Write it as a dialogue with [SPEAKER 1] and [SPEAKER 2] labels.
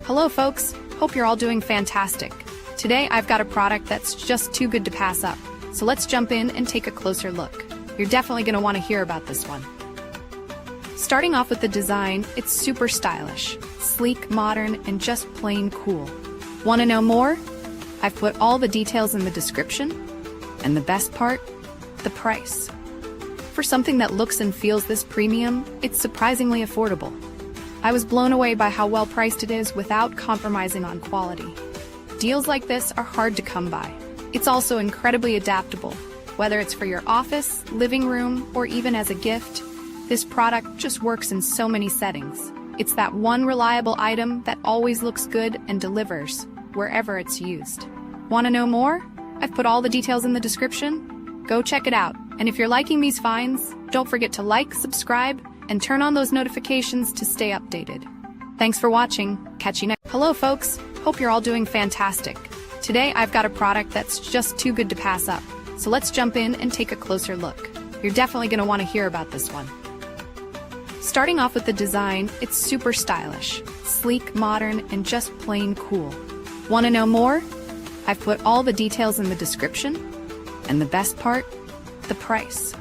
[SPEAKER 1] Hello folks, hope you're all doing fantastic. Today I've got a product that's just too good to pass up. So let's jump in and take a closer look. You're definitely going to want to hear about this one. Starting off with the design, it's super stylish, sleek, modern, and just plain cool. Want to know more? I've put all the details in the description. And the best part? The price. For something that looks and feels this premium, it's surprisingly affordable. I was blown away by how well priced it is without compromising on quality. Deals like this are hard to come by. It's also incredibly adaptable. Whether it's for your office, living room, or even as a gift, this product just works in so many settings. It's that one reliable item that always looks good and delivers, wherever it's used. Want to know more? I've put all the details in the description. Go check it out. And if you're liking these finds, don't forget to like, subscribe, and turn on those notifications to stay updated. Thanks for watching. Catch you next. Hello folks, hope you're all doing fantastic. Today I've got a product that's just too good to pass up. So let's jump in and take a closer look. You're definitely going to want to hear about this one. Starting off with the design, it's super stylish, sleek, modern, and just plain cool. Want to know more? I've put all the details in the description. And the best part? The price.